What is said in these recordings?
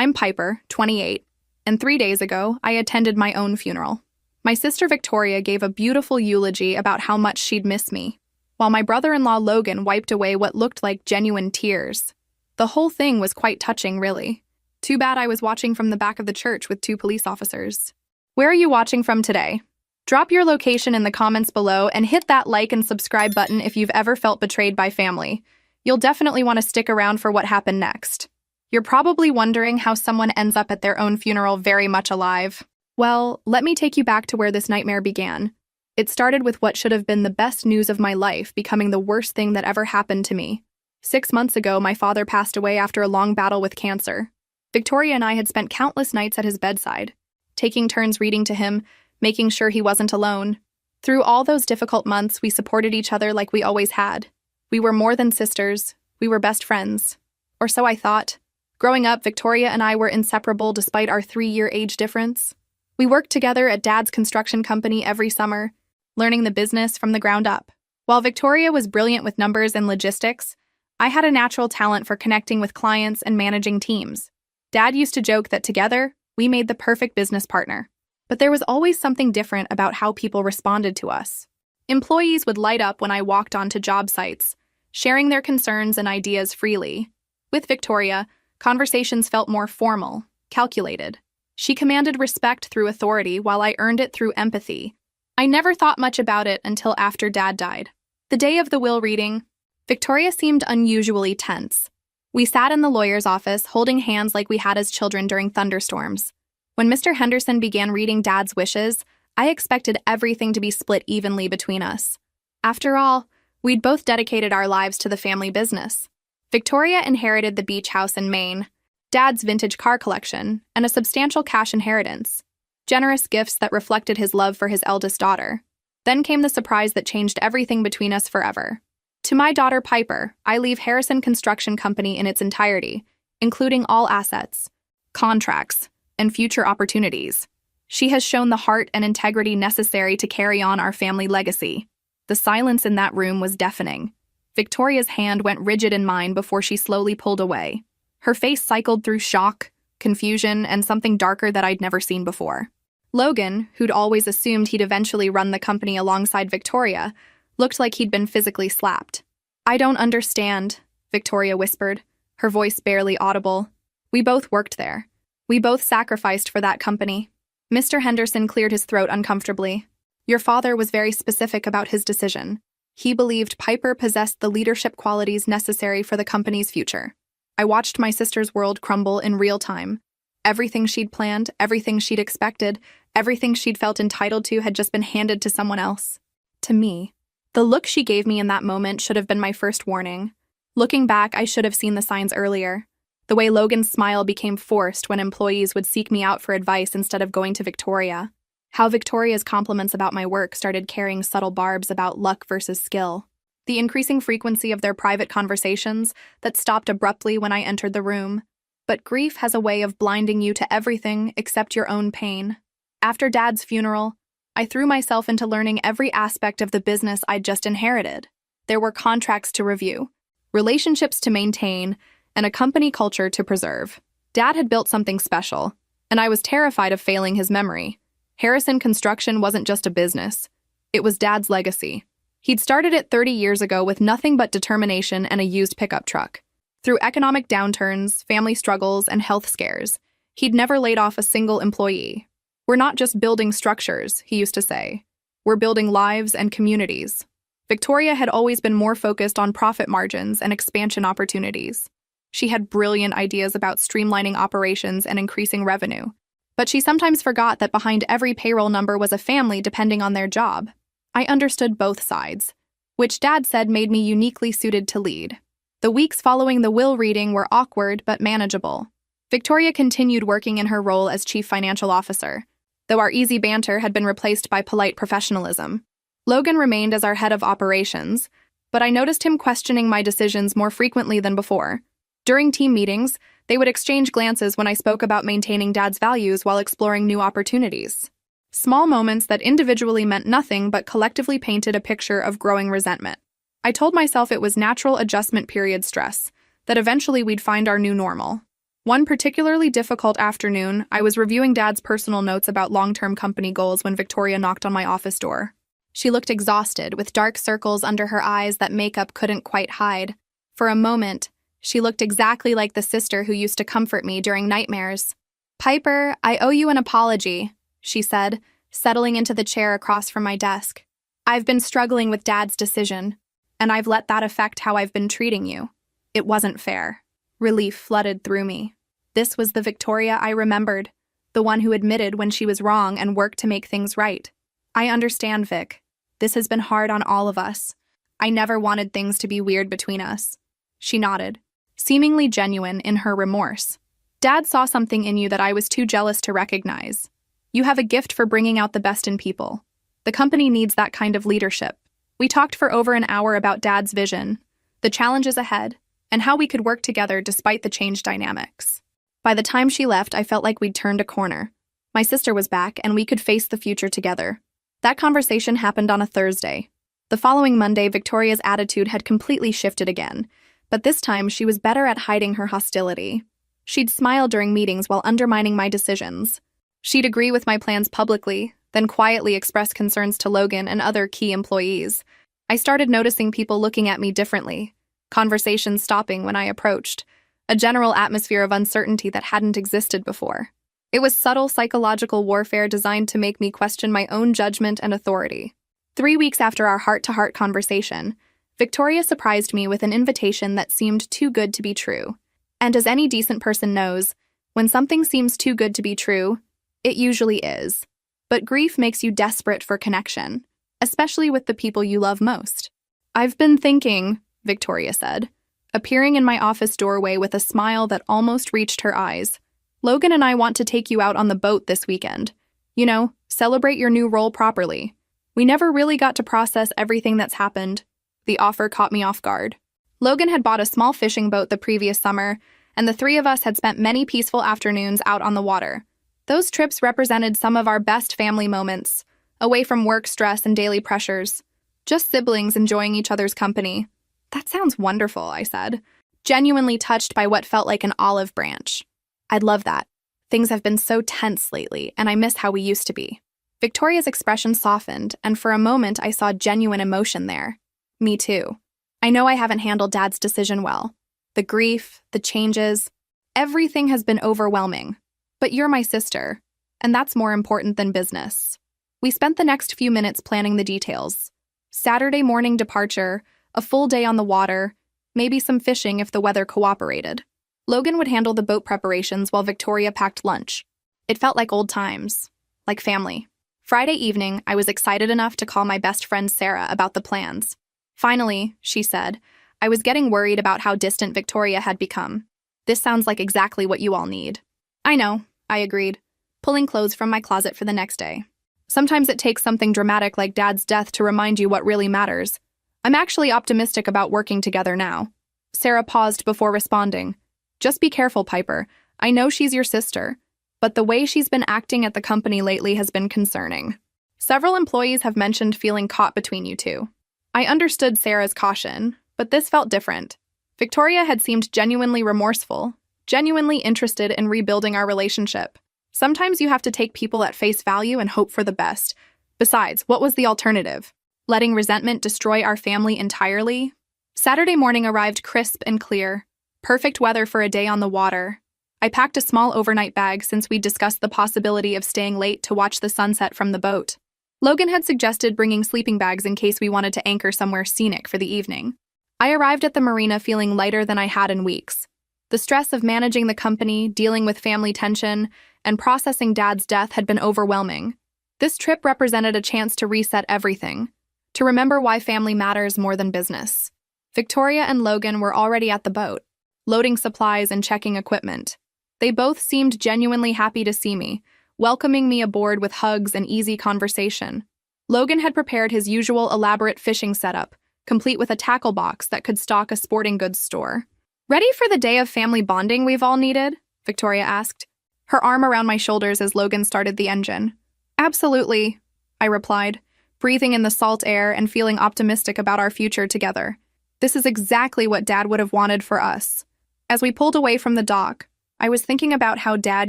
I'm Piper, 28, and 3 days ago, I attended my own funeral. My sister Victoria gave a beautiful eulogy about how much she'd miss me, while my brother-in-law Logan wiped away what looked like genuine tears. The whole thing was quite touching, really. Too bad I was watching from the back of the church with 2 police officers. Where are you watching from today? Drop your location in the comments below and hit that like and subscribe button if you've ever felt betrayed by family. You'll definitely want to stick around for what happened next. You're probably wondering how someone ends up at their own funeral very much alive. Well, let me take you back to where this nightmare began. It started with what should have been the best news of my life becoming the worst thing that ever happened to me. 6 months ago, my father passed away after a long battle with cancer. Victoria and I had spent countless nights at his bedside, taking turns reading to him, making sure he wasn't alone. Through all those difficult months, we supported each other like we always had. We were more than sisters, we were best friends. Or so I thought. Growing up, Victoria and I were inseparable despite our 3-year age difference. We worked together at Dad's construction company every summer, learning the business from the ground up. While Victoria was brilliant with numbers and logistics, I had a natural talent for connecting with clients and managing teams. Dad used to joke that together, we made the perfect business partner. But there was always something different about how people responded to us. Employees would light up when I walked onto job sites, sharing their concerns and ideas freely. With Victoria, conversations felt more formal, calculated. She commanded respect through authority while I earned it through empathy. I never thought much about it until after Dad died. The day of the will reading, Victoria seemed unusually tense. We sat in the lawyer's office, holding hands like we had as children during thunderstorms. When Mr. Henderson began reading Dad's wishes, I expected everything to be split evenly between us. After all, we'd both dedicated our lives to the family business. Victoria inherited the beach house in Maine, Dad's vintage car collection, and a substantial cash inheritance. Generous gifts that reflected his love for his eldest daughter. Then came the surprise that changed everything between us forever. To my daughter Piper, I leave Harrison Construction Company in its entirety, including all assets, contracts, and future opportunities. She has shown the heart and integrity necessary to carry on our family legacy. The silence in that room was deafening. Victoria's hand went rigid in mine before she slowly pulled away. Her face cycled through shock, confusion, and something darker that I'd never seen before. Logan, who'd always assumed he'd eventually run the company alongside Victoria, looked like he'd been physically slapped. "I don't understand," Victoria whispered, her voice barely audible. "We both worked there. We both sacrificed for that company." Mr. Henderson cleared his throat uncomfortably. "Your father was very specific about his decision. He believed Piper possessed the leadership qualities necessary for the company's future." I watched my sister's world crumble in real time. Everything she'd planned, everything she'd expected, everything she'd felt entitled to had just been handed to someone else. To me. The look she gave me in that moment should have been my first warning. Looking back, I should have seen the signs earlier. The way Logan's smile became forced when employees would seek me out for advice instead of going to Victoria. How Victoria's compliments about my work started carrying subtle barbs about luck versus skill. The increasing frequency of their private conversations that stopped abruptly when I entered the room. But grief has a way of blinding you to everything except your own pain. After Dad's funeral, I threw myself into learning every aspect of the business I'd just inherited. There were contracts to review, relationships to maintain, and a company culture to preserve. Dad had built something special, and I was terrified of failing his memory. Harrison Construction wasn't just a business. It was Dad's legacy. He'd started it 30 years ago with nothing but determination and a used pickup truck. Through economic downturns, family struggles, and health scares, he'd never laid off a single employee. "We're not just building structures," he used to say. "We're building lives and communities." Victoria had always been more focused on profit margins and expansion opportunities. She had brilliant ideas about streamlining operations and increasing revenue. But she sometimes forgot that behind every payroll number was a family depending on their job. I understood both sides, which Dad said made me uniquely suited to lead. The weeks following the will reading were awkward but manageable. Victoria continued working in her role as Chief Financial Officer, though our easy banter had been replaced by polite professionalism. Logan remained as our head of operations, but I noticed him questioning my decisions more frequently than before. During team meetings, they would exchange glances when I spoke about maintaining Dad's values while exploring new opportunities. Small moments that individually meant nothing but collectively painted a picture of growing resentment. I told myself it was natural adjustment period stress, that eventually we'd find our new normal. One particularly difficult afternoon, I was reviewing Dad's personal notes about long-term company goals when Victoria knocked on my office door. She looked exhausted, with dark circles under her eyes that makeup couldn't quite hide. For a moment, she looked exactly like the sister who used to comfort me during nightmares. "Piper, I owe you an apology," she said, settling into the chair across from my desk. "I've been struggling with Dad's decision, and I've let that affect how I've been treating you. It wasn't fair." Relief flooded through me. This was the Victoria I remembered, the one who admitted when she was wrong and worked to make things right. "I understand, Vic. This has been hard on all of us. I never wanted things to be weird between us." She nodded, seemingly genuine in her remorse. "Dad saw something in you that I was too jealous to recognize. You have a gift for bringing out the best in people. The company needs that kind of leadership." We talked for over an hour about Dad's vision, the challenges ahead, and how we could work together despite the changed dynamics. By the time she left, I felt like we'd turned a corner. My sister was back, and we could face the future together. That conversation happened on a Thursday. The following Monday, Victoria's attitude had completely shifted again, but this time she was better at hiding her hostility. She'd smile during meetings while undermining my decisions. She'd agree with my plans publicly, then quietly express concerns to Logan and other key employees. I started noticing people looking at me differently, conversations stopping when I approached, a general atmosphere of uncertainty that hadn't existed before. It was subtle psychological warfare designed to make me question my own judgment and authority. 3 weeks after our heart-to-heart conversation, Victoria surprised me with an invitation that seemed too good to be true. And as any decent person knows, when something seems too good to be true, it usually is. But grief makes you desperate for connection, especially with the people you love most. "I've been thinking," Victoria said, appearing in my office doorway with a smile that almost reached her eyes. "Logan and I want to take you out on the boat this weekend. You know, celebrate your new role properly. We never really got to process everything that's happened." The offer caught me off guard. Logan had bought a small fishing boat the previous summer, and the three of us had spent many peaceful afternoons out on the water. Those trips represented some of our best family moments, away from work stress and daily pressures. Just siblings enjoying each other's company. "That sounds wonderful," I said, genuinely touched by what felt like an olive branch. "I'd love that. Things have been so tense lately, and I miss how we used to be." Victoria's expression softened, and for a moment I saw genuine emotion there. "Me too. I know I haven't handled Dad's decision well. The grief, the changes, everything has been overwhelming. But you're my sister, and that's more important than business." We spent the next few minutes planning the details. Saturday morning departure, a full day on the water, maybe some fishing if the weather cooperated. Logan would handle the boat preparations while Victoria packed lunch. It felt like old times, like family. Friday evening, I was excited enough to call my best friend Sarah about the plans. "Finally," she said, "I was getting worried about how distant Victoria had become. This sounds like exactly what you all need." "I know," I agreed, pulling clothes from my closet for the next day. "Sometimes it takes something dramatic like Dad's death to remind you what really matters. I'm actually optimistic about working together now." Sarah paused before responding. "Just be careful, Piper. I know she's your sister, but the way she's been acting at the company lately has been concerning. Several employees have mentioned feeling caught between you two." I understood Sarah's caution, but this felt different. Victoria had seemed genuinely remorseful, genuinely interested in rebuilding our relationship. Sometimes you have to take people at face value and hope for the best. Besides, what was the alternative? Letting resentment destroy our family entirely? Saturday morning arrived crisp and clear. Perfect weather for a day on the water. I packed a small overnight bag since we'd discussed the possibility of staying late to watch the sunset from the boat. Logan had suggested bringing sleeping bags in case we wanted to anchor somewhere scenic for the evening. I arrived at the marina feeling lighter than I had in weeks. The stress of managing the company, dealing with family tension, and processing Dad's death had been overwhelming. This trip represented a chance to reset everything, to remember why family matters more than business. Victoria and Logan were already at the boat, loading supplies and checking equipment. They both seemed genuinely happy to see me, welcoming me aboard with hugs and easy conversation. Logan had prepared his usual elaborate fishing setup, complete with a tackle box that could stock a sporting goods store. "Ready for the day of family bonding we've all needed?" Victoria asked, her arm around my shoulders as Logan started the engine. "Absolutely," I replied, breathing in the salt air and feeling optimistic about our future together. This is exactly what Dad would have wanted for us. As we pulled away from the dock, I was thinking about how Dad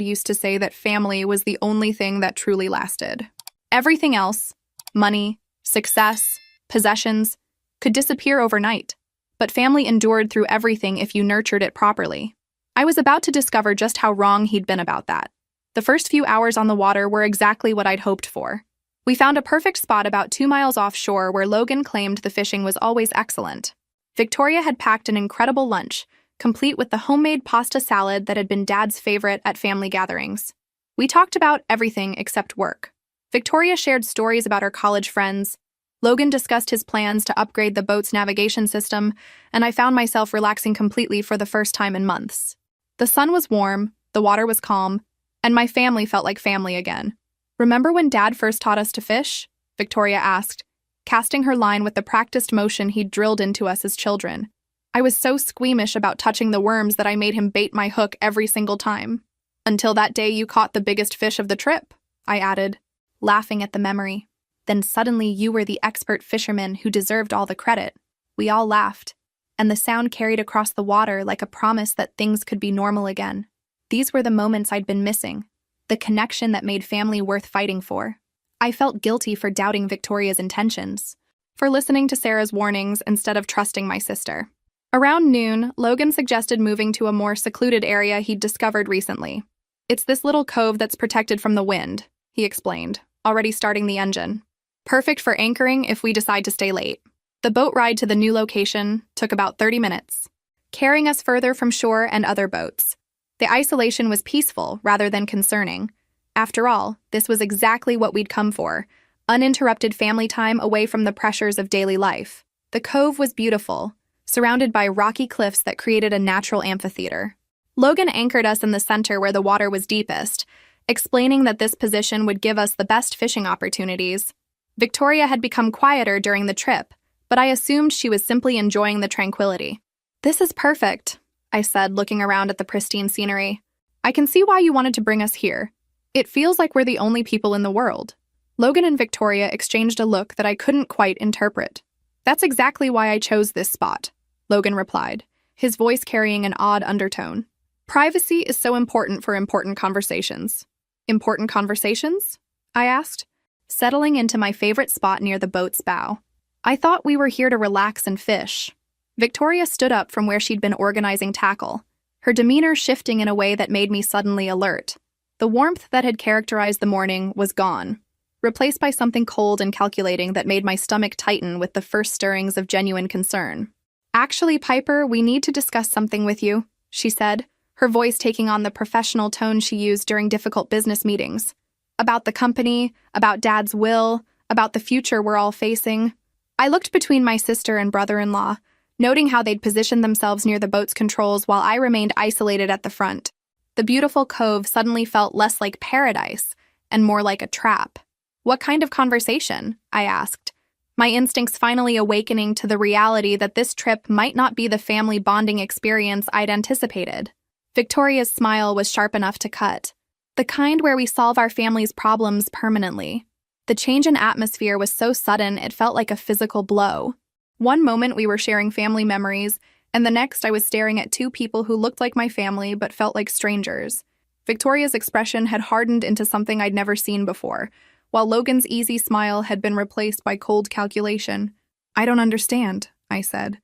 used to say that family was the only thing that truly lasted. Everything else, money, success, possessions, could disappear overnight. But family endured through everything if you nurtured it properly. I was about to discover just how wrong he'd been about that. The first few hours on the water were exactly what I'd hoped for. We found a perfect spot about 2 miles offshore where Logan claimed the fishing was always excellent. Victoria had packed an incredible lunch, complete with the homemade pasta salad that had been Dad's favorite at family gatherings. We talked about everything except work. Victoria shared stories about her college friends. Logan discussed his plans to upgrade the boat's navigation system, and I found myself relaxing completely for the first time in months. The sun was warm, the water was calm, and my family felt like family again. "Remember when Dad first taught us to fish?" Victoria asked, casting her line with the practiced motion he'd drilled into us as children. I was so squeamish about touching the worms that I made him bait my hook every single time. "Until that day you caught the biggest fish of the trip," I added, laughing at the memory. "Then suddenly you were the expert fisherman who deserved all the credit." We all laughed, and the sound carried across the water like a promise that things could be normal again. These were the moments I'd been missing, the connection that made family worth fighting for. I felt guilty for doubting Victoria's intentions, for listening to Sarah's warnings instead of trusting my sister. Around noon, Logan suggested moving to a more secluded area he'd discovered recently. "It's this little cove that's protected from the wind," he explained, already starting the engine. "Perfect for anchoring if we decide to stay late." The boat ride to the new location took about 30 minutes, carrying us further from shore and other boats. The isolation was peaceful rather than concerning. After all, this was exactly what we'd come for, uninterrupted family time away from the pressures of daily life. The cove was beautiful, surrounded by rocky cliffs that created a natural amphitheater. Logan anchored us in the center where the water was deepest, explaining that this position would give us the best fishing opportunities. Victoria had become quieter during the trip, but I assumed she was simply enjoying the tranquility. "This is perfect," I said, looking around at the pristine scenery. "I can see why you wanted to bring us here. It feels like we're the only people in the world." Logan and Victoria exchanged a look that I couldn't quite interpret. "That's exactly why I chose this spot," Logan replied, his voice carrying an odd undertone. "Privacy is so important for important conversations." "Important conversations?" I asked, settling into my favorite spot near the boat's bow. "I thought we were here to relax and fish." Victoria stood up from where she'd been organizing tackle, her demeanor shifting in a way that made me suddenly alert. The warmth that had characterized the morning was gone, replaced by something cold and calculating that made my stomach tighten with the first stirrings of genuine concern. "Actually, Piper, we need to discuss something with you," she said, her voice taking on the professional tone she used during difficult business meetings. "About the company, about Dad's will, about the future we're all facing." I looked between my sister and brother-in-law, noting how they'd positioned themselves near the boat's controls while I remained isolated at the front. The beautiful cove suddenly felt less like paradise and more like a trap. "What kind of conversation?" I asked, my instincts finally awakening to the reality that this trip might not be the family bonding experience I'd anticipated. Victoria's smile was sharp enough to cut. "The kind where we solve our family's problems permanently." The change in atmosphere was so sudden it felt like a physical blow. One moment we were sharing family memories, and the next I was staring at two people who looked like my family but felt like strangers. Victoria's expression had hardened into something I'd never seen before, while Logan's easy smile had been replaced by cold calculation. "I don't understand," I said.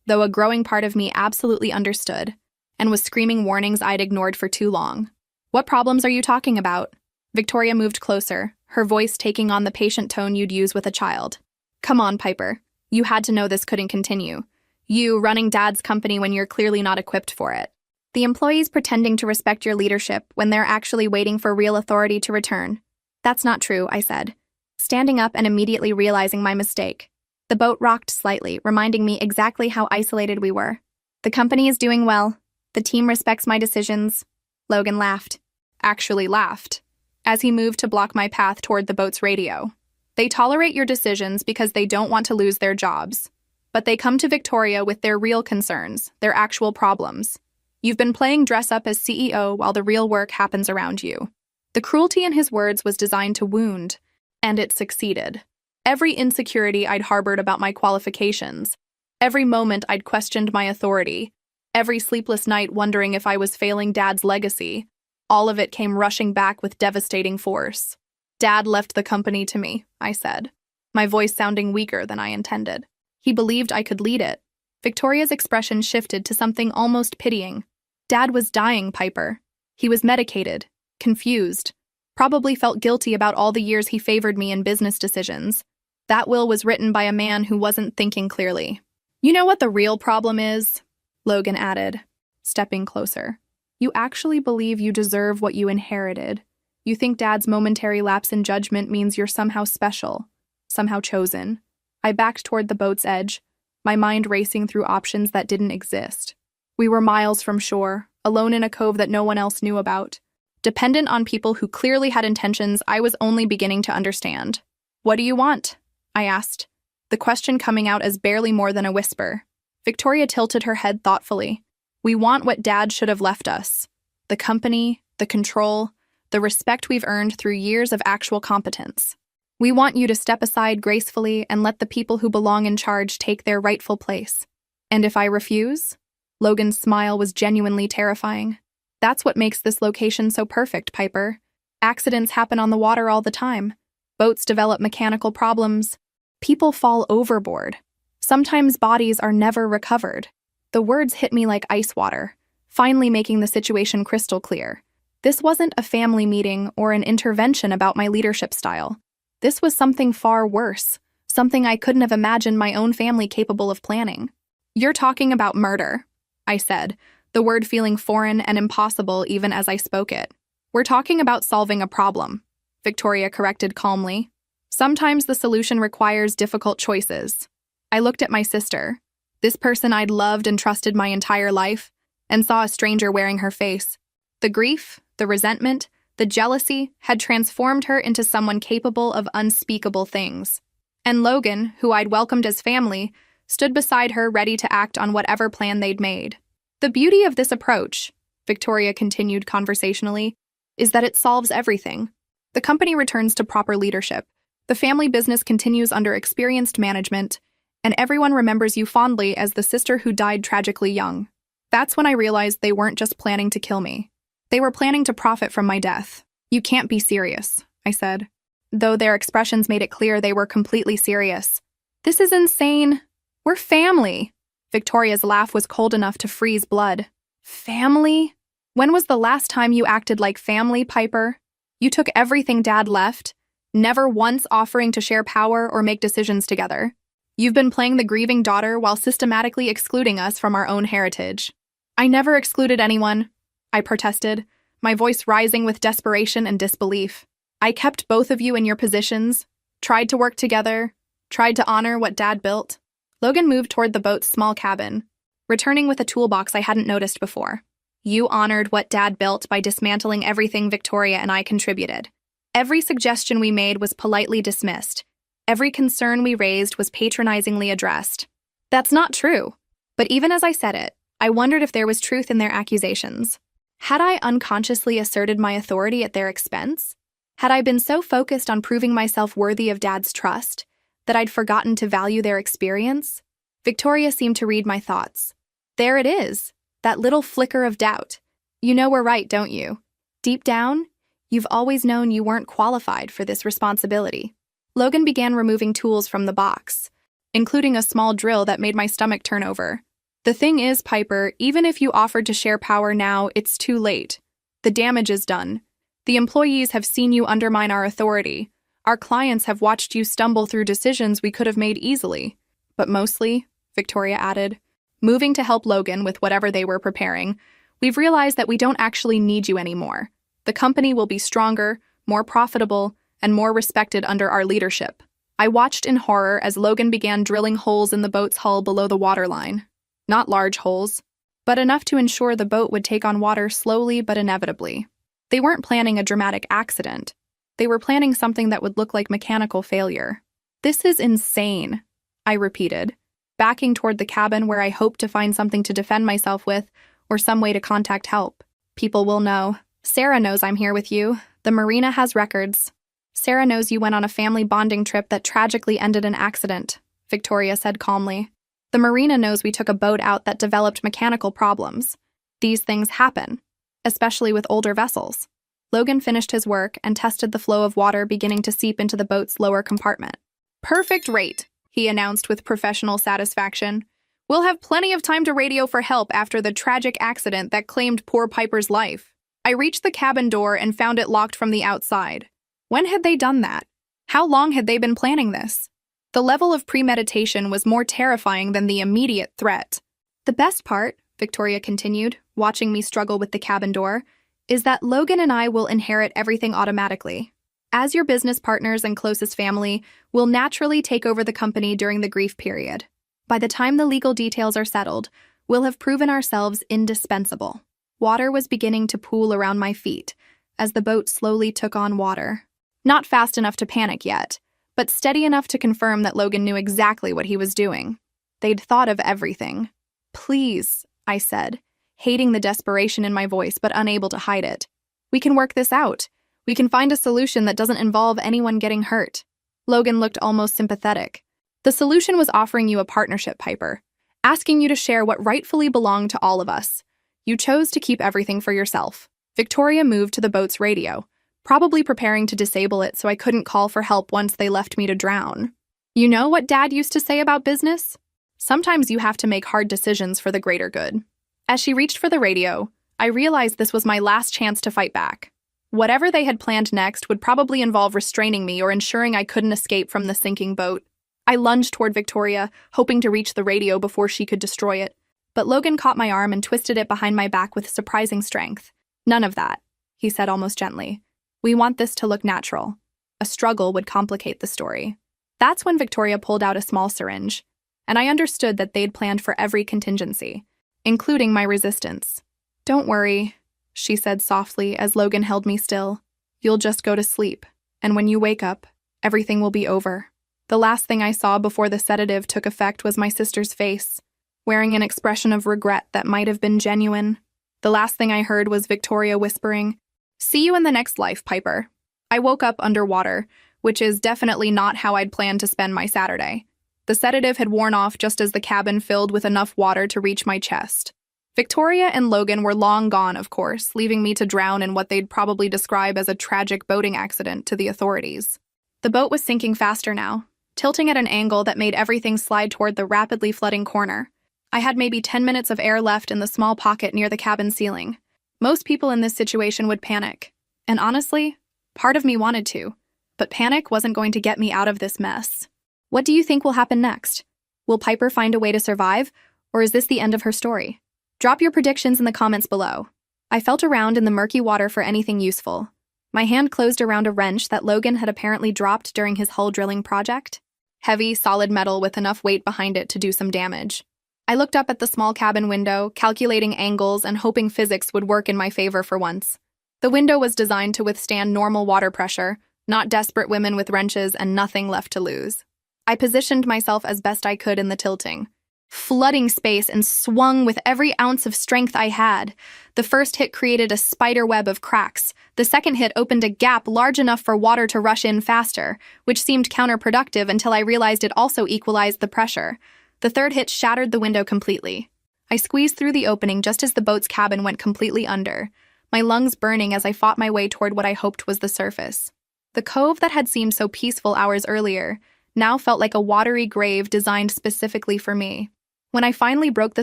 Though a growing part of me absolutely understood, and was screaming warnings I'd ignored for too long. "What problems are you talking about?" Victoria moved closer, her voice taking on the patient tone you'd use with a child. "Come on, Piper. You had to know this couldn't continue. You running Dad's company when you're clearly not equipped for it. The employees pretending to respect your leadership when they're actually waiting for real authority to return." "That's not true," I said, standing up and immediately realizing my mistake. The boat rocked slightly, reminding me exactly how isolated we were. "The company is doing well. The team respects my decisions." Logan laughed. Actually laughed, as he moved to block my path toward the boat's radio. "They tolerate your decisions because they don't want to lose their jobs. But they come to Victoria with their real concerns, their actual problems. You've been playing dress-up as CEO while the real work happens around you." The cruelty in his words was designed to wound, and it succeeded. Every insecurity I'd harbored about my qualifications, every moment I'd questioned my authority, Every sleepless night wondering if I was failing Dad's legacy. All of it came rushing back with devastating force. Dad left the company to me, I said, my voice sounding weaker than I intended. He believed I could lead it. Victoria's expression shifted to something almost pitying. Dad was dying, Piper. He was medicated, confused, probably felt guilty about all the years he favored me in business decisions. That will was written by a man who wasn't thinking clearly. You know what the real problem is? Logan added, stepping closer. You actually believe you deserve what you inherited. You think Dad's momentary lapse in judgment means you're somehow special, somehow chosen. I backed toward the boat's edge, my mind racing through options that didn't exist. We were miles from shore, alone in a cove that no one else knew about. Dependent on people who clearly had intentions I was only beginning to understand. What do you want? I asked, the question coming out as barely more than a whisper. Victoria tilted her head thoughtfully. We want what Dad should have left us. The company, the control, the respect we've earned through years of actual competence. We want you to step aside gracefully and let the people who belong in charge take their rightful place. And if I refuse? Logan's smile was genuinely terrifying. That's what makes this location so perfect, Piper. Accidents happen on the water all the time. Boats develop mechanical problems. People fall overboard. Sometimes bodies are never recovered. The words hit me like ice water, finally making the situation crystal clear. This wasn't a family meeting or an intervention about my leadership style. This was something far worse, something I couldn't have imagined my own family capable of planning. You're talking about murder, I said, the word feeling foreign and impossible even as I spoke it. We're talking about solving a problem, Victoria corrected calmly. Sometimes the solution requires difficult choices. I looked at my sister, this person I'd loved and trusted my entire life, and saw a stranger wearing her face. The grief, the resentment, the jealousy had transformed her into someone capable of unspeakable things. And Logan, who I'd welcomed as family, stood beside her ready to act on whatever plan they'd made. The beauty of this approach, Victoria continued conversationally, is that it solves everything. The company returns to proper leadership. The family business continues under experienced management, and everyone remembers you fondly as the sister who died tragically young. That's when I realized they weren't just planning to kill me. They were planning to profit from my death. You can't be serious, I said, though their expressions made it clear they were completely serious. This is insane. We're family. Victoria's laugh was cold enough to freeze blood. Family? When was the last time you acted like family, Piper? You took everything Dad left, never once offering to share power or make decisions together. You've been playing the grieving daughter while systematically excluding us from our own heritage. I never excluded anyone, I protested, my voice rising with desperation and disbelief. I kept both of you in your positions, tried to work together, tried to honor what Dad built. Logan moved toward the boat's small cabin, returning with a toolbox I hadn't noticed before. You honored what Dad built by dismantling everything Victoria and I contributed. Every suggestion we made was politely dismissed. Every concern we raised was patronizingly addressed. That's not true. But even as I said it, I wondered if there was truth in their accusations. Had I unconsciously asserted my authority at their expense? Had I been so focused on proving myself worthy of Dad's trust that I'd forgotten to value their experience? Victoria seemed to read my thoughts. There it is, that little flicker of doubt. You know we're right, don't you? Deep down, you've always known you weren't qualified for this responsibility. Logan began removing tools from the box, including a small drill that made my stomach turn over. The thing is, Piper, even if you offered to share power now, it's too late. The damage is done. The employees have seen you undermine our authority. Our clients have watched you stumble through decisions we could have made easily. But mostly, Victoria added, moving to help Logan with whatever they were preparing, we've realized that we don't actually need you anymore. The company will be stronger, more profitable, and more respected under our leadership. I watched in horror as Logan began drilling holes in the boat's hull below the waterline. Not large holes, but enough to ensure the boat would take on water slowly but inevitably. They weren't planning a dramatic accident. They were planning something that would look like mechanical failure. This is insane, I repeated, backing toward the cabin where I hoped to find something to defend myself with or some way to contact help. People will know. Sarah knows I'm here with you. The marina has records. Sarah knows you went on a family bonding trip that tragically ended in accident, Victoria said calmly. The marina knows we took a boat out that developed mechanical problems. These things happen, especially with older vessels. Logan finished his work and tested the flow of water beginning to seep into the boat's lower compartment. Perfect rate, he announced with professional satisfaction. We'll have plenty of time to radio for help after the tragic accident that claimed poor Piper's life. I reached the cabin door and found it locked from the outside. When had they done that? How long had they been planning this? The level of premeditation was more terrifying than the immediate threat. The best part, Victoria continued, watching me struggle with the cabin door, is that Logan and I will inherit everything automatically. As your business partners and closest family, we'll naturally take over the company during the grief period. By the time the legal details are settled, we'll have proven ourselves indispensable. Water was beginning to pool around my feet as the boat slowly took on water. Not fast enough to panic yet, but steady enough to confirm that Logan knew exactly what he was doing. They'd thought of everything. Please, I said, hating the desperation in my voice but unable to hide it. We can work this out. We can find a solution that doesn't involve anyone getting hurt. Logan looked almost sympathetic. The solution was offering you a partnership, Piper, asking you to share what rightfully belonged to all of us. You chose to keep everything for yourself. Victoria moved to the boat's radio, probably preparing to disable it so I couldn't call for help once they left me to drown. You know what Dad used to say about business? Sometimes you have to make hard decisions for the greater good. As she reached for the radio, I realized this was my last chance to fight back. Whatever they had planned next would probably involve restraining me or ensuring I couldn't escape from the sinking boat. I lunged toward Victoria, hoping to reach the radio before she could destroy it. But Logan caught my arm and twisted it behind my back with surprising strength. None of that, he said almost gently. We want this to look natural. A struggle would complicate the story. That's when Victoria pulled out a small syringe, and I understood that they'd planned for every contingency, including my resistance. Don't worry, she said softly as Logan held me still. You'll just go to sleep, and when you wake up, everything will be over. The last thing I saw before the sedative took effect was my sister's face, wearing an expression of regret that might have been genuine. The last thing I heard was Victoria whispering, "See you in the next life, Piper." I woke up underwater, which is definitely not how I'd planned to spend my Saturday. The sedative had worn off just as the cabin filled with enough water to reach my chest. Victoria and Logan were long gone, of course, leaving me to drown in what they'd probably describe as a tragic boating accident to the authorities. The boat was sinking faster now, tilting at an angle that made everything slide toward the rapidly flooding corner. I had maybe 10 minutes of air left in the small pocket near the cabin ceiling. Most people in this situation would panic. And honestly, part of me wanted to. But panic wasn't going to get me out of this mess. What do you think will happen next? Will Piper find a way to survive, or is this the end of her story? Drop your predictions in the comments below. I felt around in the murky water for anything useful. My hand closed around a wrench that Logan had apparently dropped during his hull drilling project. Heavy, solid metal with enough weight behind it to do some damage. I looked up at the small cabin window, calculating angles and hoping physics would work in my favor for once. The window was designed to withstand normal water pressure, not desperate women with wrenches and nothing left to lose. I positioned myself as best I could in the tilting, flooding space and swung with every ounce of strength I had. The first hit created a spider web of cracks. The second hit opened a gap large enough for water to rush in faster, which seemed counterproductive until I realized it also equalized the pressure. The third hit shattered the window completely. I squeezed through the opening just as the boat's cabin went completely under, my lungs burning as I fought my way toward what I hoped was the surface. The cove that had seemed so peaceful hours earlier now felt like a watery grave designed specifically for me. When I finally broke the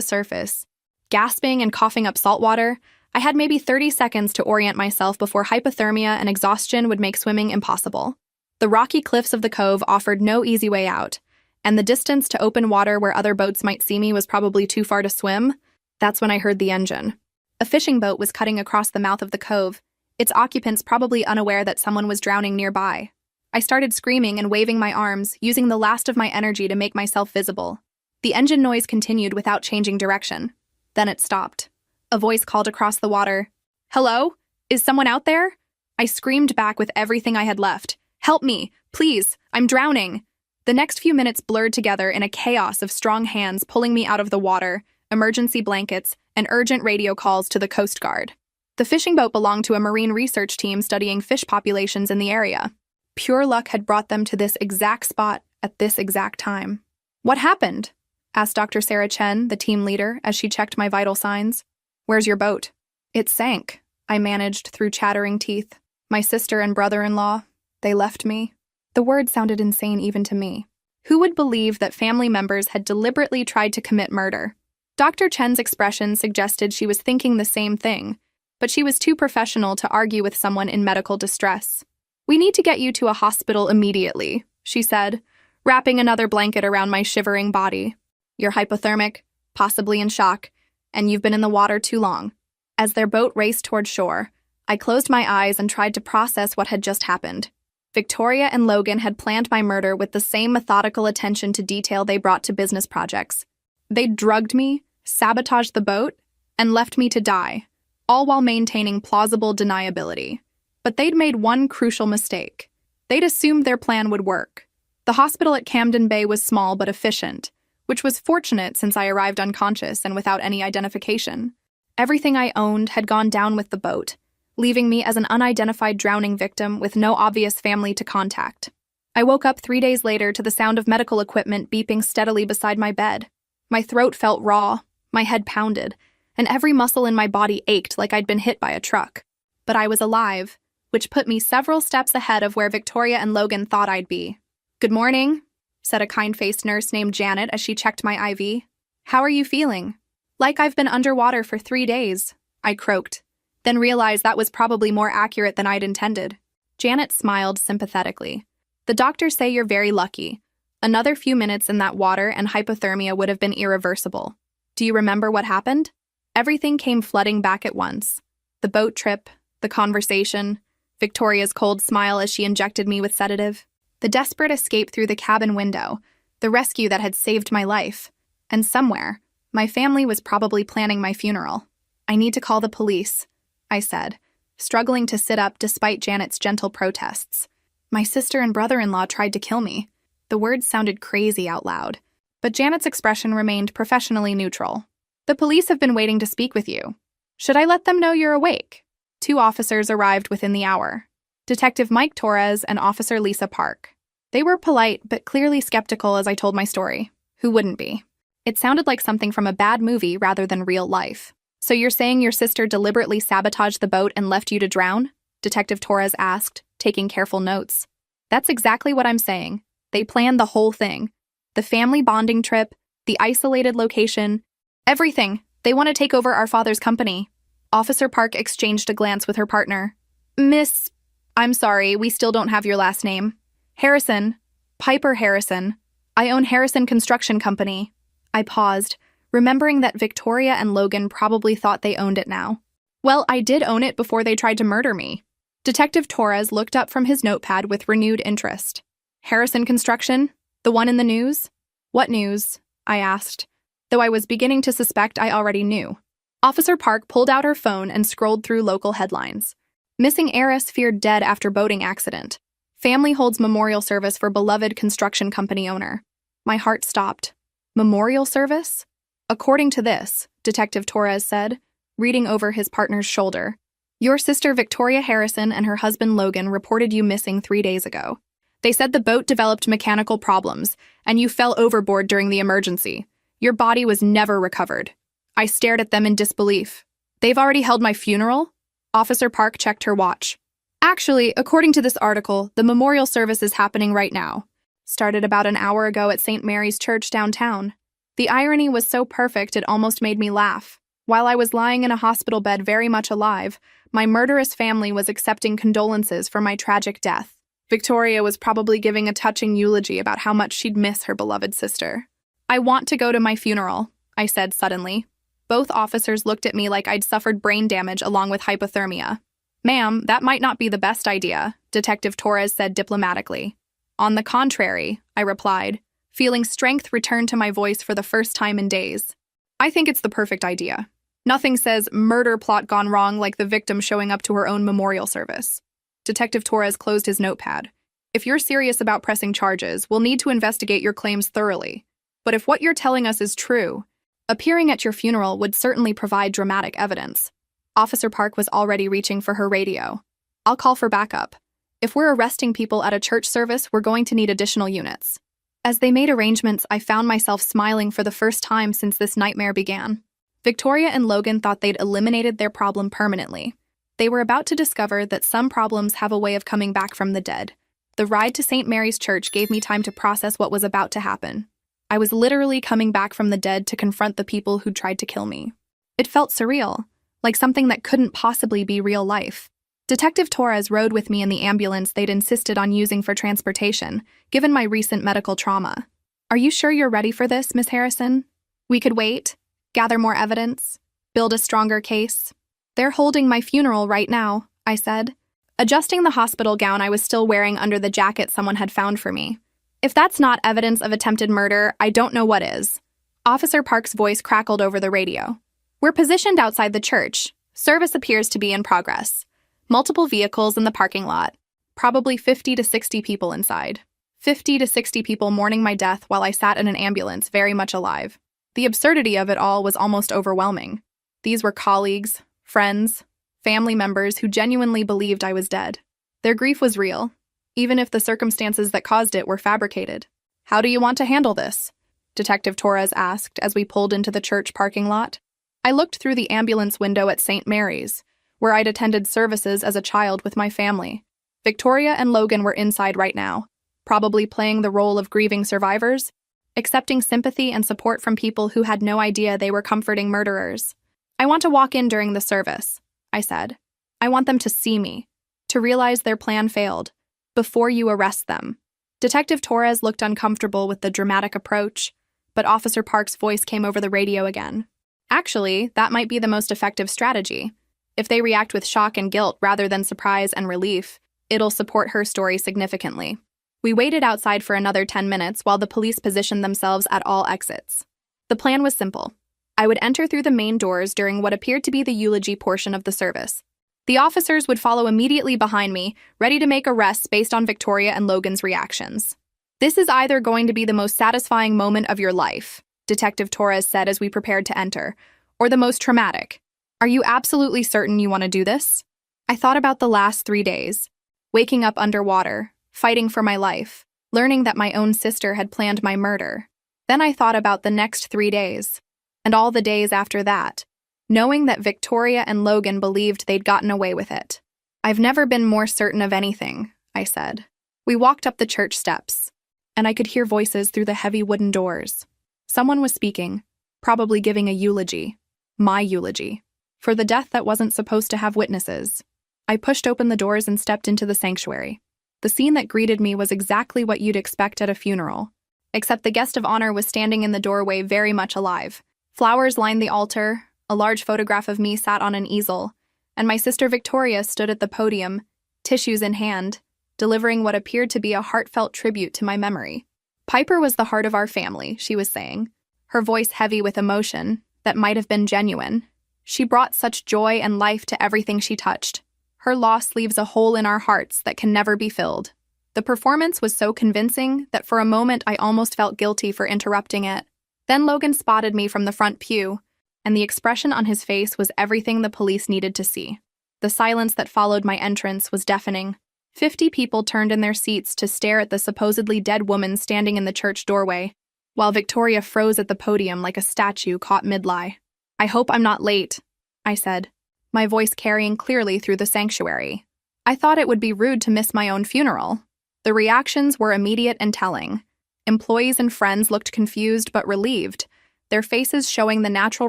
surface, gasping and coughing up salt water, I had maybe 30 seconds to orient myself before hypothermia and exhaustion would make swimming impossible. The rocky cliffs of the cove offered no easy way out, and the distance to open water where other boats might see me was probably too far to swim. That's when I heard the engine. A fishing boat was cutting across the mouth of the cove, its occupants probably unaware that someone was drowning nearby. I started screaming and waving my arms, using the last of my energy to make myself visible. The engine noise continued without changing direction. Then it stopped. A voice called across the water. "Hello? Is someone out there?" I screamed back with everything I had left. "Help me! Please! I'm drowning!" The next few minutes blurred together in a chaos of strong hands pulling me out of the water, emergency blankets, and urgent radio calls to the Coast Guard. The fishing boat belonged to a marine research team studying fish populations in the area. Pure luck had brought them to this exact spot at this exact time. What happened? asked Dr. Sarah Chen, the team leader, as she checked my vital signs. Where's your boat? It sank, I managed through chattering teeth. My sister and brother-in-law, they left me. The word sounded insane even to me. Who would believe that family members had deliberately tried to commit murder? Dr. Chen's expression suggested she was thinking the same thing, but she was too professional to argue with someone in medical distress. We need to get you to a hospital immediately, she said, wrapping another blanket around my shivering body. You're hypothermic, possibly in shock, and you've been in the water too long. As their boat raced toward shore, I closed my eyes and tried to process what had just happened. Victoria and Logan had planned my murder with the same methodical attention to detail they brought to business projects. They'd drugged me, sabotaged the boat, and left me to die, all while maintaining plausible deniability. But they'd made one crucial mistake. They'd assumed their plan would work. The hospital at Camden Bay was small but efficient, which was fortunate since I arrived unconscious and without any identification. Everything I owned had gone down with the boat, leaving me as an unidentified drowning victim with no obvious family to contact. I woke up 3 days later to the sound of medical equipment beeping steadily beside my bed. My throat felt raw, my head pounded, and every muscle in my body ached like I'd been hit by a truck. But I was alive, which put me several steps ahead of where Victoria and Logan thought I'd be. "Good morning," said a kind-faced nurse named Janet as she checked my IV. "How are you feeling?" "Like I've been underwater for 3 days," I croaked, then realized that was probably more accurate than I'd intended. Janet smiled sympathetically. "The doctors say you're very lucky. Another few minutes in that water and hypothermia would have been irreversible. Do you remember what happened?" Everything came flooding back at once. The boat trip, the conversation, Victoria's cold smile as she injected me with sedative, the desperate escape through the cabin window, the rescue that had saved my life, and somewhere, my family was probably planning my funeral. "I need to call the police," I said, struggling to sit up despite Janet's gentle protests. My sister and brother-in-law tried to kill me. The words sounded crazy out loud, but Janet's expression remained professionally neutral. "The police have been waiting to speak with you. Should I let them know you're awake?" 2 officers arrived within the hour. Detective Mike Torres and Officer Lisa Park. They were polite but clearly skeptical as I told my story. Who wouldn't be? It sounded like something from a bad movie rather than real life. "So you're saying your sister deliberately sabotaged the boat and left you to drown?" Detective Torres asked, taking careful notes. "That's exactly what I'm saying. They planned the whole thing. The family bonding trip, the isolated location, everything. They want to take over our father's company." Officer Park exchanged a glance with her partner. "Miss... I'm sorry, we still don't have your last name." "Harrison. Piper Harrison. I own Harrison Construction Company." I paused, remembering that Victoria and Logan probably thought they owned it now. "Well, I did own it before they tried to murder me." Detective Torres looked up from his notepad with renewed interest. "Harrison Construction? The one in the news?" "What news?" I asked, though I was beginning to suspect I already knew. Officer Park pulled out her phone and scrolled through local headlines. "Missing heiress feared dead after boating accident. Family holds memorial service for beloved construction company owner." My heart stopped. Memorial service? "According to this," Detective Torres said, reading over his partner's shoulder, "your sister Victoria Harrison and her husband Logan reported you missing 3 days ago. They said the boat developed mechanical problems, and you fell overboard during the emergency. Your body was never recovered." I stared at them in disbelief. "They've already held my funeral?" Officer Park checked her watch. "Actually, according to this article, the memorial service is happening right now. Started about an hour ago at St. Mary's Church downtown." The irony was so perfect it almost made me laugh. While I was lying in a hospital bed very much alive, my murderous family was accepting condolences for my tragic death. Victoria was probably giving a touching eulogy about how much she'd miss her beloved sister. "I want to go to my funeral," I said suddenly. Both officers looked at me like I'd suffered brain damage along with hypothermia. "Ma'am, that might not be the best idea," Detective Torres said diplomatically. "On the contrary," I replied, feeling strength return to my voice for the first time in days. "I think it's the perfect idea. Nothing says murder plot gone wrong like the victim showing up to her own memorial service." Detective Torres closed his notepad. "If you're serious about pressing charges, we'll need to investigate your claims thoroughly. But if what you're telling us is true, appearing at your funeral would certainly provide dramatic evidence." Officer Park was already reaching for her radio. "I'll call for backup. If we're arresting people at a church service, we're going to need additional units." As they made arrangements, I found myself smiling for the first time since this nightmare began. Victoria and Logan thought they'd eliminated their problem permanently. They were about to discover that some problems have a way of coming back from the dead. The ride to St. Mary's Church gave me time to process what was about to happen. I was literally coming back from the dead to confront the people who tried to kill me. It felt surreal, like something that couldn't possibly be real life. Detective Torres rode with me in the ambulance they'd insisted on using for transportation, given my recent medical trauma. "Are you sure you're ready for this, Miss Harrison? We could wait, gather more evidence, build a stronger case." "They're holding my funeral right now," I said, adjusting the hospital gown I was still wearing under the jacket someone had found for me. "If that's not evidence of attempted murder, I don't know what is." Officer Park's voice crackled over the radio. "We're positioned outside the church. Service appears to be in progress. Multiple vehicles in the parking lot. Probably 50 to 60 people inside. 50 to 60 people mourning my death while I sat in an ambulance very much alive. The absurdity of it all was almost overwhelming. These were colleagues, friends, family members who genuinely believed I was dead. Their grief was real, even if the circumstances that caused it were fabricated. "How do you want to handle this?" Detective Torres asked as we pulled into the church parking lot. I looked through the ambulance window at St. Mary's, where I'd attended services as a child with my family. Victoria and Logan were inside right now, probably playing the role of grieving survivors, accepting sympathy and support from people who had no idea they were comforting murderers. "I want to walk in during the service," I said. "I want them to see me, to realize their plan failed, before you arrest them." Detective Torres looked uncomfortable with the dramatic approach, but Officer Park's voice came over the radio again. "Actually, that might be the most effective strategy. If they react with shock and guilt rather than surprise and relief, it'll support her story significantly." We waited outside for another 10 minutes while the police positioned themselves at all exits. The plan was simple. I would enter through the main doors during what appeared to be the eulogy portion of the service. The officers would follow immediately behind me, ready to make arrests based on Victoria and Logan's reactions. "This is either going to be the most satisfying moment of your life," Detective Torres said as we prepared to enter, "or the most traumatic. Are you absolutely certain you want to do this?" I thought about the last 3 days, waking up underwater, fighting for my life, learning that my own sister had planned my murder. Then I thought about the next 3 days, and all the days after that, knowing that Victoria and Logan believed they'd gotten away with it. "I've never been more certain of anything," I said. We walked up the church steps, and I could hear voices through the heavy wooden doors. Someone was speaking, probably giving a eulogy, my eulogy, for the death that wasn't supposed to have witnesses. I pushed open the doors and stepped into the sanctuary. The scene that greeted me was exactly what you'd expect at a funeral, except the guest of honor was standing in the doorway very much alive. Flowers lined the altar, a large photograph of me sat on an easel, and my sister Victoria stood at the podium, tissues in hand, delivering what appeared to be a heartfelt tribute to my memory. "Piper was the heart of our family," she was saying, her voice heavy with emotion that might have been genuine. "She brought such joy and life to everything she touched. Her loss leaves a hole in our hearts that can never be filled." The performance was so convincing that for a moment I almost felt guilty for interrupting it. Then Logan spotted me from the front pew, and the expression on his face was everything the police needed to see. The silence that followed my entrance was deafening. 50 people turned in their seats to stare at the supposedly dead woman standing in the church doorway, while Victoria froze at the podium like a statue caught mid-lie. "I hope I'm not late," I said, my voice carrying clearly through the sanctuary. I thought it would be rude to miss my own funeral. The reactions were immediate and telling. Employees and friends looked confused but relieved, their faces showing the natural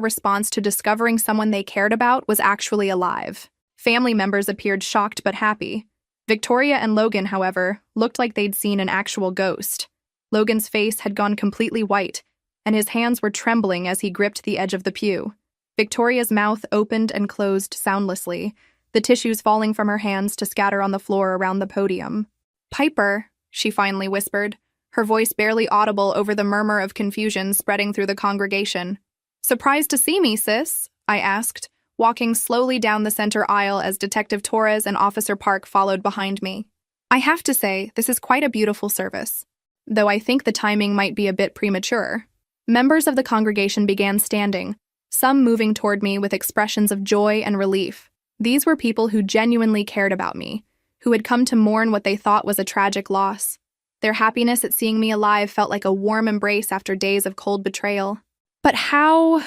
response to discovering someone they cared about was actually alive. Family members appeared shocked but happy. Victoria and Logan, however, looked like they'd seen an actual ghost. Logan's face had gone completely white, and his hands were trembling as he gripped the edge of the pew. Victoria's mouth opened and closed soundlessly, the tissues falling from her hands to scatter on the floor around the podium. "Piper," she finally whispered, her voice barely audible over the murmur of confusion spreading through the congregation. "Surprised to see me, sis?" I asked, walking slowly down the center aisle as Detective Torres and Officer Park followed behind me. "I have to say, this is quite a beautiful service, though I think the timing might be a bit premature." Members of the congregation began standing, some moving toward me with expressions of joy and relief. These were people who genuinely cared about me, who had come to mourn what they thought was a tragic loss. Their happiness at seeing me alive felt like a warm embrace after days of cold betrayal. But how?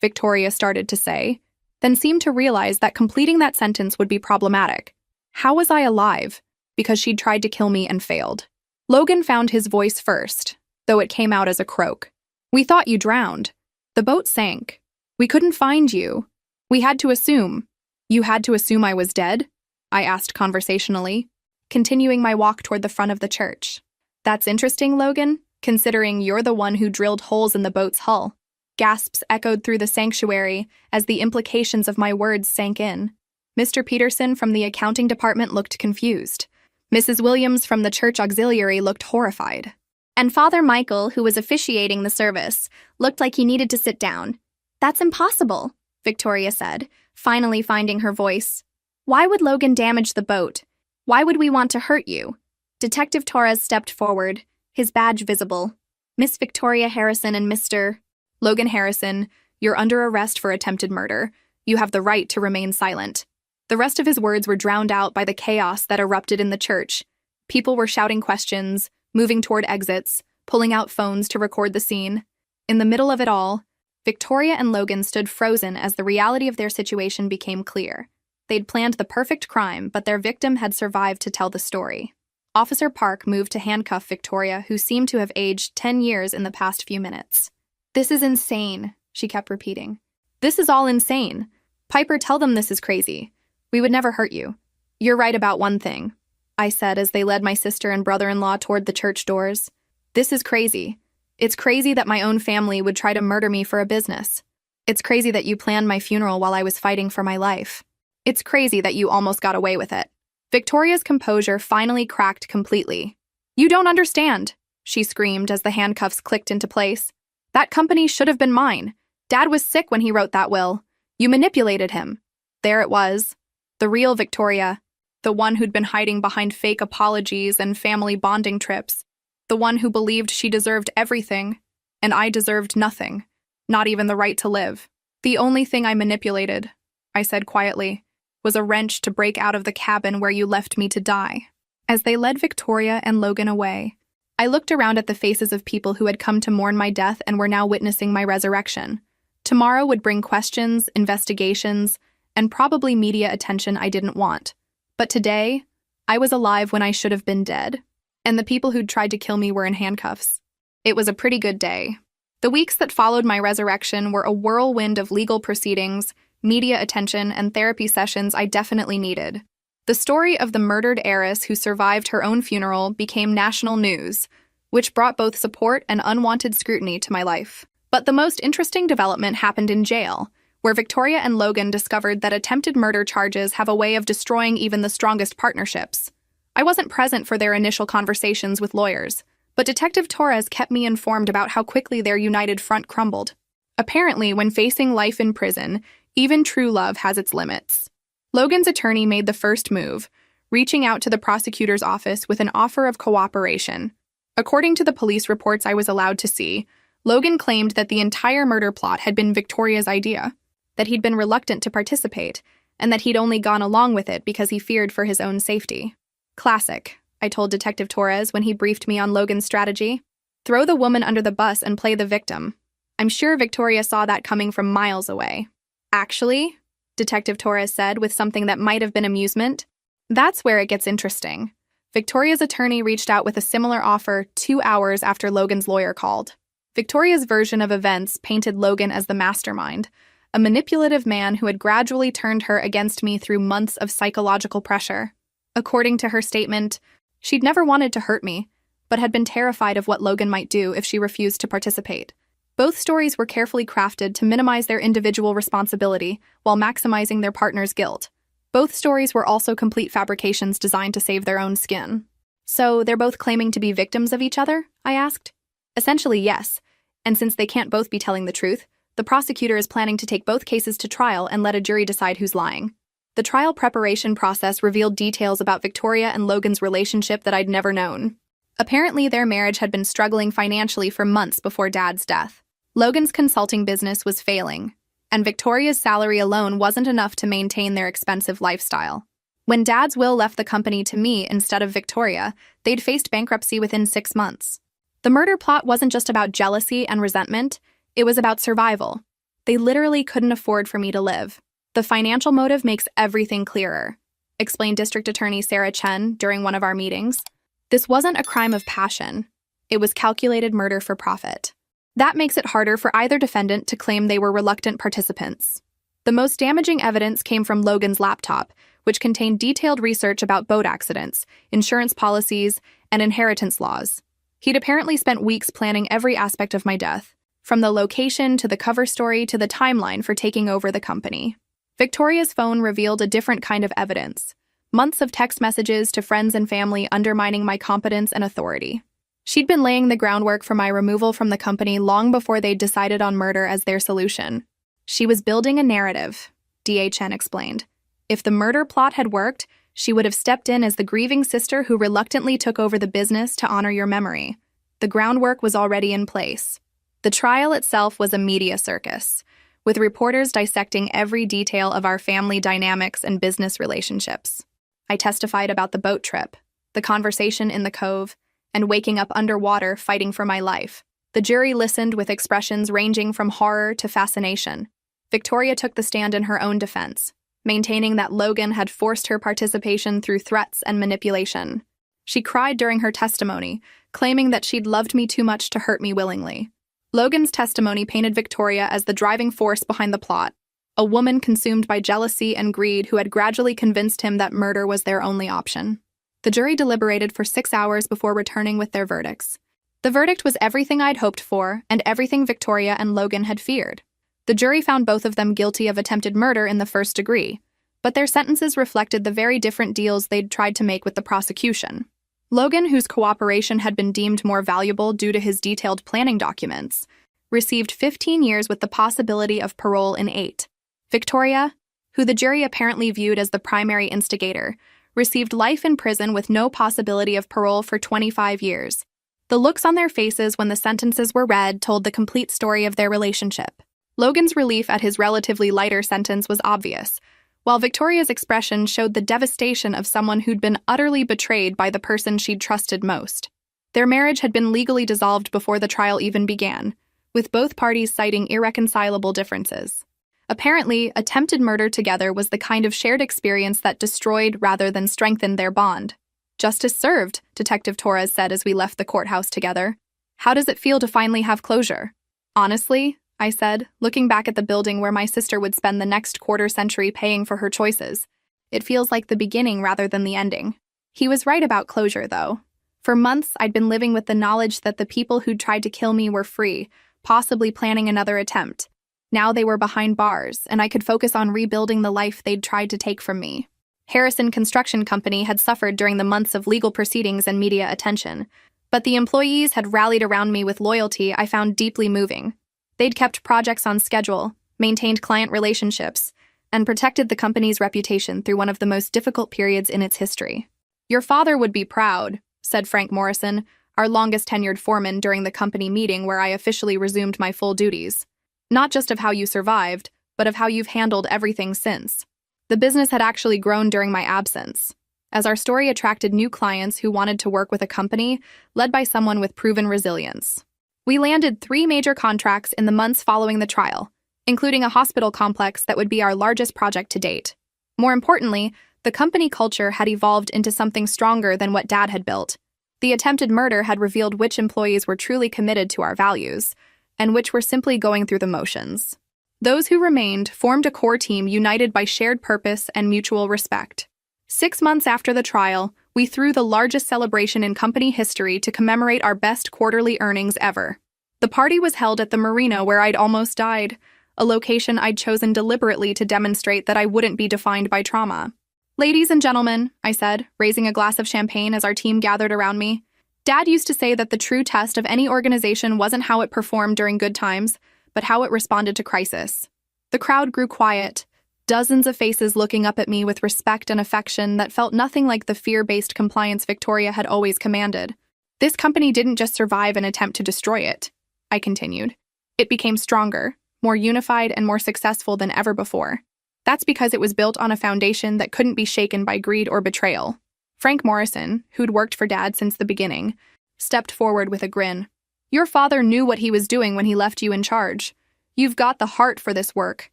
Victoria started to say, then seemed to realize that completing that sentence would be problematic. How was I alive? Because she'd tried to kill me and failed. Logan found his voice first, though it came out as a croak. We thought you drowned. The boat sank. We couldn't find you. We had to assume. You had to assume I was dead? I asked conversationally, continuing my walk toward the front of the church. That's interesting, Logan, considering you're the one who drilled holes in the boat's hull. Gasps echoed through the sanctuary as the implications of my words sank in. Mr. Peterson from the accounting department looked confused. Mrs. Williams from the church auxiliary looked horrified. And Father Michael, who was officiating the service, looked like he needed to sit down. That's impossible, Victoria said, finally finding her voice. Why would Logan damage the boat? Why would we want to hurt you? Detective Torres stepped forward, his badge visible. Miss Victoria Harrison and Mr. Logan Harrison, you're under arrest for attempted murder. You have the right to remain silent. The rest of his words were drowned out by the chaos that erupted in the church. People were shouting questions, moving toward exits, pulling out phones to record the scene. In the middle of it all, Victoria and Logan stood frozen as the reality of their situation became clear. They'd planned the perfect crime, but their victim had survived to tell the story. Officer Park moved to handcuff Victoria, who seemed to have aged 10 years in the past few minutes. This is insane, she kept repeating. This is all insane. Piper, tell them this is crazy. We would never hurt you. You're right about one thing, I said as they led my sister and brother-in-law toward the church doors. This is crazy. It's crazy that my own family would try to murder me for a business. It's crazy that you planned my funeral while I was fighting for my life. It's crazy that you almost got away with it. Victoria's composure finally cracked completely. You don't understand, she screamed as the handcuffs clicked into place. That company should have been mine. Dad was sick when he wrote that will. You manipulated him. There it was. The real Victoria. The one who'd been hiding behind fake apologies and family bonding trips. The one who believed she deserved everything, and I deserved nothing. Not even the right to live. The only thing I manipulated, I said quietly, was a wrench to break out of the cabin where you left me to die. As they led Victoria and Logan away, I looked around at the faces of people who had come to mourn my death and were now witnessing my resurrection. Tomorrow would bring questions, investigations, and probably media attention I didn't want. But today, I was alive when I should have been dead, and the people who'd tried to kill me were in handcuffs. It was a pretty good day. The weeks that followed my resurrection were a whirlwind of legal proceedings, media attention, and therapy sessions I definitely needed. The story of the murdered heiress who survived her own funeral became national news, which brought both support and unwanted scrutiny to my life. But the most interesting development happened in jail, where Victoria and Logan discovered that attempted murder charges have a way of destroying even the strongest partnerships. I wasn't present for their initial conversations with lawyers, but Detective Torres kept me informed about how quickly their united front crumbled. Apparently, when facing life in prison, even true love has its limits. Logan's attorney made the first move, reaching out to the prosecutor's office with an offer of cooperation. According to the police reports I was allowed to see, Logan claimed that the entire murder plot had been Victoria's idea, that he'd been reluctant to participate, and that he'd only gone along with it because he feared for his own safety. Classic, I told Detective Torres when he briefed me on Logan's strategy. Throw the woman under the bus and play the victim. I'm sure Victoria saw that coming from miles away. Actually, Detective Torres said with something that might have been amusement, that's where it gets interesting. Victoria's attorney reached out with a similar offer 2 hours after Logan's lawyer called. Victoria's version of events painted Logan as the mastermind, a manipulative man who had gradually turned her against me through months of psychological pressure. According to her statement, she'd never wanted to hurt me, but had been terrified of what Logan might do if she refused to participate. Both stories were carefully crafted to minimize their individual responsibility while maximizing their partner's guilt. Both stories were also complete fabrications designed to save their own skin. So, they're both claiming to be victims of each other? I asked. Essentially, yes. And since they can't both be telling the truth, the prosecutor is planning to take both cases to trial and let a jury decide who's lying. The trial preparation process revealed details about Victoria and Logan's relationship that I'd never known. Apparently, their marriage had been struggling financially for months before Dad's death. Logan's consulting business was failing, and Victoria's salary alone wasn't enough to maintain their expensive lifestyle. When Dad's will left the company to me instead of Victoria, they'd faced bankruptcy within 6 months. The murder plot wasn't just about jealousy and resentment, it was about survival. They literally couldn't afford for me to live. The financial motive makes everything clearer, explained District Attorney Sarah Chen during one of our meetings. This wasn't a crime of passion. It was calculated murder for profit. That makes it harder for either defendant to claim they were reluctant participants. The most damaging evidence came from Logan's laptop, which contained detailed research about boat accidents, insurance policies, and inheritance laws. He'd apparently spent weeks planning every aspect of my death, from the location to the cover story to the timeline for taking over the company. Victoria's phone revealed a different kind of evidence. Months of text messages to friends and family undermining my competence and authority. She'd been laying the groundwork for my removal from the company long before they'd decided on murder as their solution. She was building a narrative, DHN explained. If the murder plot had worked, she would have stepped in as the grieving sister who reluctantly took over the business to honor your memory. The groundwork was already in place. The trial itself was a media circus, with reporters dissecting every detail of our family dynamics and business relationships. I testified about the boat trip, the conversation in the cove, and waking up underwater fighting for my life. The jury listened with expressions ranging from horror to fascination. Victoria took the stand in her own defense, maintaining that Logan had forced her participation through threats and manipulation. She cried during her testimony, claiming that she'd loved me too much to hurt me willingly. Logan's testimony painted Victoria as the driving force behind the plot, a woman consumed by jealousy and greed who had gradually convinced him that murder was their only option. The jury deliberated for 6 hours before returning with their verdicts. The verdict was everything I'd hoped for and everything Victoria and Logan had feared. The jury found both of them guilty of attempted murder in the first degree, but their sentences reflected the very different deals they'd tried to make with the prosecution. Logan, whose cooperation had been deemed more valuable due to his detailed planning documents, received 15 years with the possibility of parole in 8. Victoria, who the jury apparently viewed as the primary instigator, received life in prison with no possibility of parole for 25 years. The looks on their faces when the sentences were read told the complete story of their relationship. Logan's relief at his relatively lighter sentence was obvious, while Victoria's expression showed the devastation of someone who'd been utterly betrayed by the person she'd trusted most. Their marriage had been legally dissolved before the trial even began, with both parties citing irreconcilable differences. Apparently, attempted murder together was the kind of shared experience that destroyed rather than strengthened their bond. "Justice served," Detective Torres said as we left the courthouse together. "How does it feel to finally have closure?" "Honestly," I said, looking back at the building where my sister would spend the next quarter-century paying for her choices, "it feels like the beginning rather than the ending." He was right about closure, though. For months, I'd been living with the knowledge that the people who'd tried to kill me were free, possibly planning another attempt. Now they were behind bars, and I could focus on rebuilding the life they'd tried to take from me. Harrison Construction Company had suffered during the months of legal proceedings and media attention, but the employees had rallied around me with loyalty I found deeply moving. They'd kept projects on schedule, maintained client relationships, and protected the company's reputation through one of the most difficult periods in its history. "Your father would be proud," said Frank Morrison, our longest-tenured foreman during the company meeting where I officially resumed my full duties. "Not just of how you survived, but of how you've handled everything since." The business had actually grown during my absence, as our story attracted new clients who wanted to work with a company led by someone with proven resilience. We landed 3 major contracts in the months following the trial, including a hospital complex that would be our largest project to date. More importantly, the company culture had evolved into something stronger than what Dad had built. The attempted murder had revealed which employees were truly committed to our values, and which were simply going through the motions. Those who remained formed a core team united by shared purpose and mutual respect. 6 months after the trial, we threw the largest celebration in company history to commemorate our best quarterly earnings ever. The party was held at the marina where I'd almost died, a location I'd chosen deliberately to demonstrate that I wouldn't be defined by trauma. "Ladies and gentlemen," I said, raising a glass of champagne as our team gathered around me. "Dad used to say that the true test of any organization wasn't how it performed during good times, but how it responded to crisis." The crowd grew quiet, dozens of faces looking up at me with respect and affection that felt nothing like the fear-based compliance Victoria had always commanded. "This company didn't just survive an attempt to destroy it," I continued. "It became stronger, more unified, and more successful than ever before. That's because it was built on a foundation that couldn't be shaken by greed or betrayal. Frank Morrison, who'd worked for Dad since the beginning, stepped forward with a grin. Your father knew what he was doing when he left you in charge. You've got the heart for this work,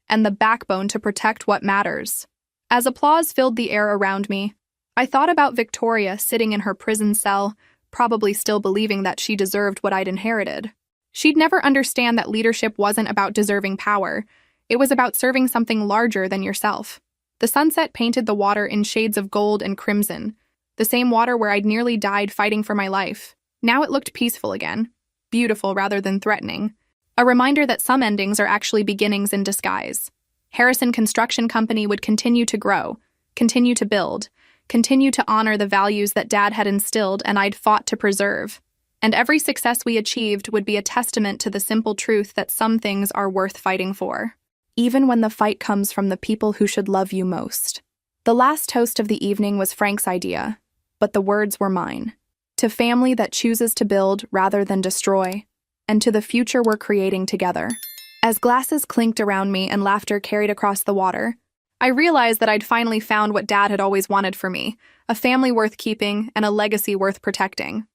and the backbone to protect what matters. As applause filled the air around me, I thought about Victoria sitting in her prison cell, probably still believing that she deserved what I'd inherited. She'd never understand that leadership wasn't about deserving power. It was about serving something larger than yourself. The sunset painted the water in shades of gold and crimson, the same water where I'd nearly died fighting for my life. Now it looked peaceful again, beautiful rather than threatening. A reminder that some endings are actually beginnings in disguise. Harrison Construction Company would continue to grow, continue to build, continue to honor the values that Dad had instilled and I'd fought to preserve. And every success we achieved would be a testament to the simple truth that some things are worth fighting for, even when the fight comes from the people who should love you most. The last toast of the evening was Frank's idea, but the words were mine. To family that chooses to build rather than destroy, and to the future we're creating together. As glasses clinked around me and laughter carried across the water, I realized that I'd finally found what Dad had always wanted for me, a family worth keeping and a legacy worth protecting.